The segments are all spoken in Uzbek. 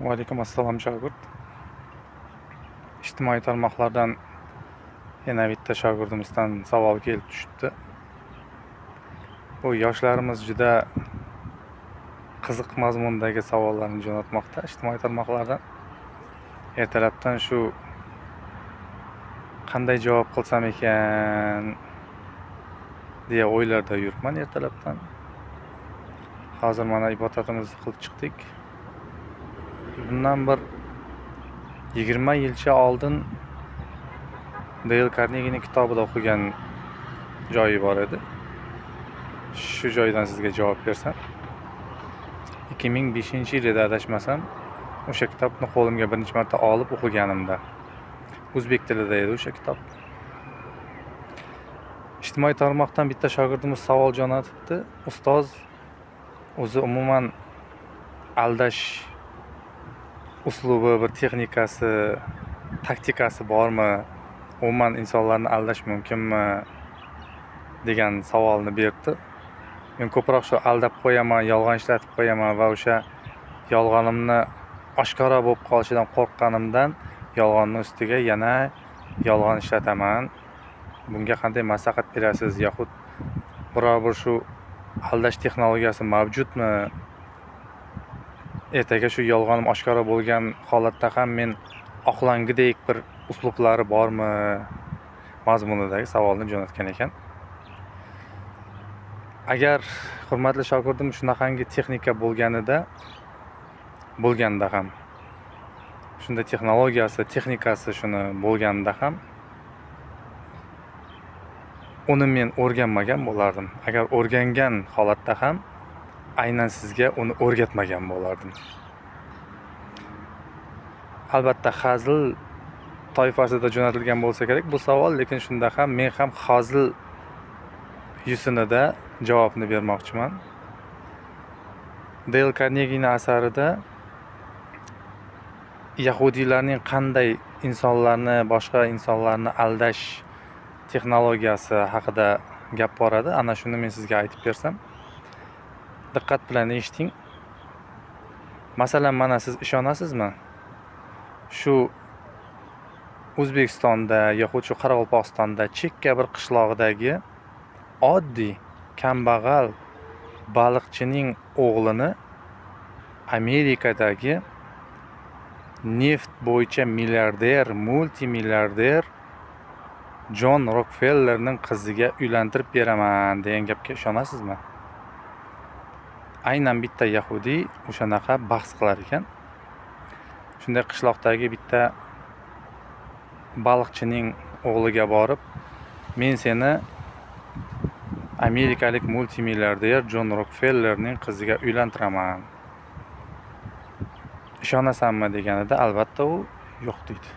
Alaykum assalom shogird. Ijtimoiy tarmoqlardan yana bitta shogirdimizdan savol kelib tushibdi. Bu yoshlarimiz juda qiziq mazmundagi savollarni jo'natmoqda ijtimoiy tarmoqlardan. Ertalabdan shu qanday javob qilsam ekan deya o'ylarda yuribman ertalabdan. Hozir mana ibodatimizni qilib chiqdik. Bundan bir 20 yilcha oldin Dale Carnegie'ning kitobida o'qigan joyi bor edi. Shu joydan sizga javob bersam, 2005-yilda adashmasam, o'sha kitobni qo'limga birinchi marta olib o'qiganimda. O'zbek tilida edi o'sha kitob. Ijtimoiy tarmoqdan bitta shogirdimiz savol jo'natibdi. Ustoz, o'zi umuman aldash uslubi, bir texnikasi, taktikasi bormi? Umuman insonlarni aldash mumkinmi? degan savolni berdi. Men ko'proq shu aldab qo'yaman, yolg'on ishlatib qo'yaman va o'sha yolg'onimni oshkora bo'lib qolishidan qo'rqqanimdan yolg'onni ustiga yana yolg'on ishlataman. Bunga qanday maslahat berasiz? Yoxud biror bir shu aldash texnologiyasi mavjudmi? Ertaga shu yolg'onim oshkora bo'lgan holatda ham men oqlangidek bir uslublari bormi? Mazmunidagi savolni jo'natgan ekan. Agar hurmatli shogirdim shunaqangi texnika bo'lganda ham, shunda texnologiyasi, texnikasi shuni bo'lganda ham uni men o'rganmagan bo'lardim. Agar o'rgangan holatda ham aynan sizga uni o'rgatmagan bo'lardim. Albatta hazil toifasida jo'natilgan bo'lsa kerak bu savol, lekin shunda ham men ham hazil yusinida javobni bermoqchiman. Dale Carnegie'ning asarida yahudiylarning qanday insonlarni, boshqa insonlarni aldash texnologiyasi haqida gap boradi. Ana shuni men sizga aytib bersam, diqqat bilan eshiting. Masalan, mana siz ishonasizmi? Shu O'zbekistonda yoxud shu Qoraqalpog'istonda chekka bir qishlog'idagi oddiy kambag'al baliqchining o'g'lini Amerikadagi neft bo'yicha milliarder, multimilliarder John Rockefellerning qiziga uylantirib beraman degan gapga ishonasizmi? Aynan bitta yahudiy o'shanaqa bahs qilar ekan. Shunday qishloqdagi bitta baliqchining o'g'liga borib, men seni amerikalik multimilliarder John Rockefellerning qiziga uylantiraman. Ishonasanmi deganida albatta u yo'q deydi.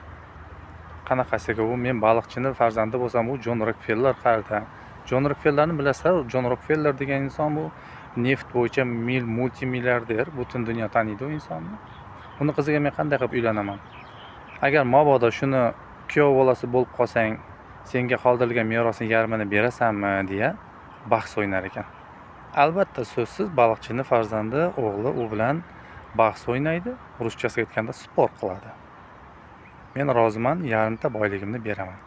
Qanaqasiga u? Men baliqchini farzandi bo'lsam, u John Rockefeller qayerda? John Rockefellerni bilasizlar? John Rockefeller degan inson bu neft bo'yicha multimilliarder, butun dunyo taniydi u insonni. Uni qiziga men qanday qilib uylanaman? Agar mabodo shuni kuyov bolasi bo'lib qolsang, senga qoldirilgan merosning yarmini berasanmi deya bahs o'ynar ekan. Albatta so'zsiz baliqchini farzandi o'g'li u bilan bahs o'ynaydi, ruschasiga aytganda spor qiladi. Men roziman, yarimta boyligimni beraman.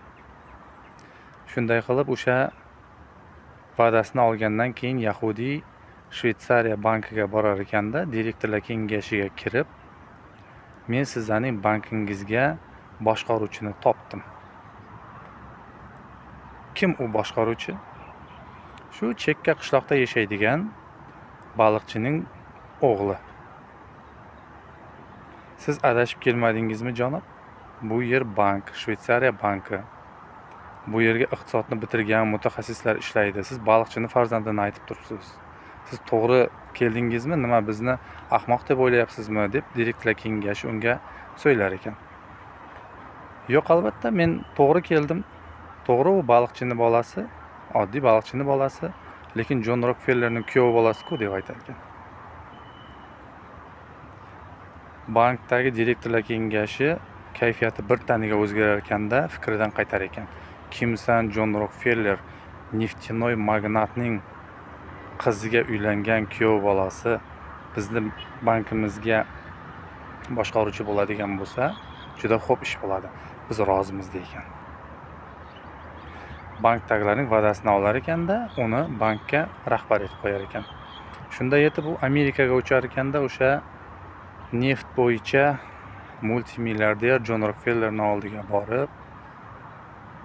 Shunday qilib o'sha va'dasini olgandan keyin yahudiy Shvetsariya bankiga borar ekanda, direktorlar kengashiga kirib, men sizlarning bankingizga boshqaruvchini topdim. Kim u boshqaruvchi? Shu chekka qishloqda yashaydigan baliqchining o'g'li. Siz adashib kelmadingizmi janob? Bu yer bank, Shvetsariya banki. Bu yerga iqtisodni bitirgan mutaxassislar ishlaydi. Siz baliqchini farzandini aytib turibsiz. Siz to'g'ri keldingizmi? Nima bizni ahmoq deb o'ylayapsizmi? deb direktorlar kengashi unga so'ylar ekan. Yo'q, albatta men to'g'ri keldim. To'g'ri, u baliqchini bolasi, oddiy baliqchini bolasi, lekin John Rockefellerning kuyovi bolasi-ku deb aytar ekan. Bankdagi direktorlar kengashi kayfiyati bir taniga o'zgarar ekanda fikridan qaytar ekan. Kimsan John Rockefeller, neftinoy magnatning qiziga uylangan kuyov bolasi bizni bankimizga boshqaruvchi bo'ladigan bo'lsa, juda xo'p ish bo'ladi. Biz rozimiz degan. Bankdagilarning va'dasini olar ekanda, uni bankka rahbar etib qo'yar ekan. Shunda yetib u Amerikaga uchar ekanda, o'sha neft bo'yicha multimilliarder Jon Rokfellerning oldiga borib,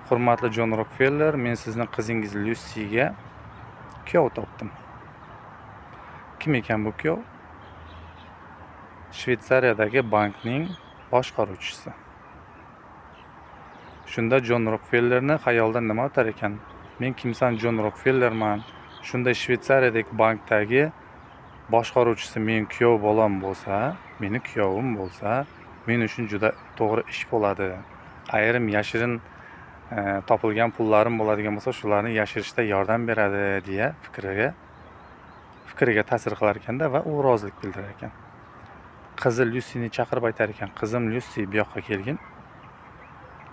"Hurmatli Jon Rokfeller, men sizning qizingiz Lyusiga kuyov topdim." Kim ekan bu kuyov? Shvetsariyadagi bankning boshqaruvchisi. Shunda Jon Rokfellerni xayolida nima o'tar ekan? Men kimsan? Jon Rokfellerman. Shunda Shvetsariyadagi bankdagi boshqaruvchisi men kuyov bolam bo'lsa, meni kuyovim bo'lsa, men uchun juda to'g'ri ish bo'ladi. Ayrim yashirin topilgan pullarim bo'ladigan bo'lsa, shularni yashirishda yordam beradi deya fikriga ta'sir qilar ekanda va u rozilik bildirar ekan. Qizi Lyusini chaqirib aytar ekan: "Qizim Lyusi, bu yoqqa kelgin.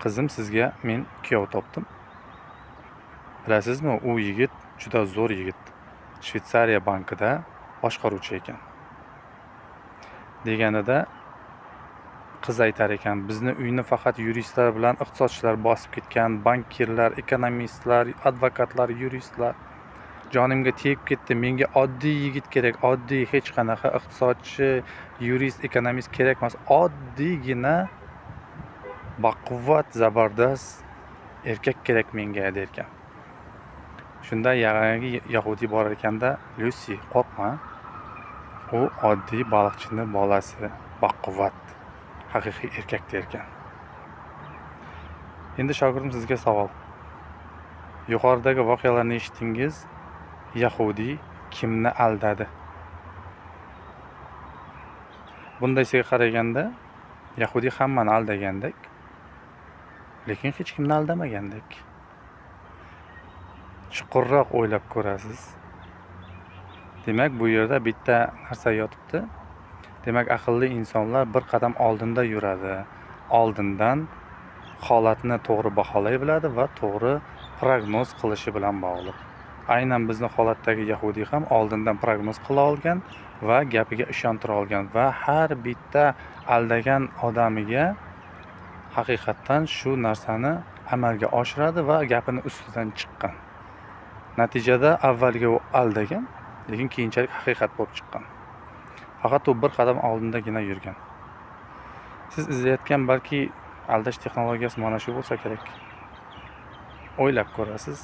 Qizim, sizga men kuyov topdim. Bilasizmi, u yigit juda zo'r yigit. Shvetsariya bankida boshqaruvchi ekan." Deganida qiz aytar ekan: "Bizni uyni faqat yuristlar bilan iqtisodchilar bosib ketgan, bankirlar, ekonomistlar, advokatlar, yuristlar. Jonimga tegib ketdi. Menga oddiy yigit kerak. Oddiy, hech qanaqa iqtisodchi, yurist, ekonomist kerak emas. Oddiygina baquvvat, zabardast erkak kerak menga" derkan. Shunda yangi yahudiy bor ekanda: "Lyusi, qo'rqma. U oddiy baliqchini bolasi, baquvvat, haqiqiy erkak" derkan. Endi shogirdim, sizga savol. Yuqoridagi voqealarni eshitdingiz. Yahudiy kimni aldadi? Bundaysiga qaraganda, Yahudiy hammani aldagandek, lekin hech kimni aldamagandek. Chuqurroq o'ylab ko'rasiz. Demak, bu yerda bitta narsa yotibdi. Demak, aqlli insonlar bir qadam oldinda yuradi. Oldindan holatni to'g'ri baholay biladi va to'g'ri prognoz qilishi bilan bog'liq. Aynan bizni holatdagi Yahudiy ham oldindan prognoz qila olgan va gapiga ishontira olgan va har bitta aldagan odamiga haqiqatdan shu narsani amalga oshiradi va gapini ustidan chiqqan. Natijada avvalga u aldagan, lekin keyinchalik haqiqat bo'lib chiqqan. Faqat u bir qadam oldindagina yurgan. Siz izlayotgan balki aldash texnologiyasi mana shu bo'lsa kerak. O'ylab ko'rasiz.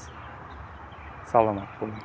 Salomat bo'ling.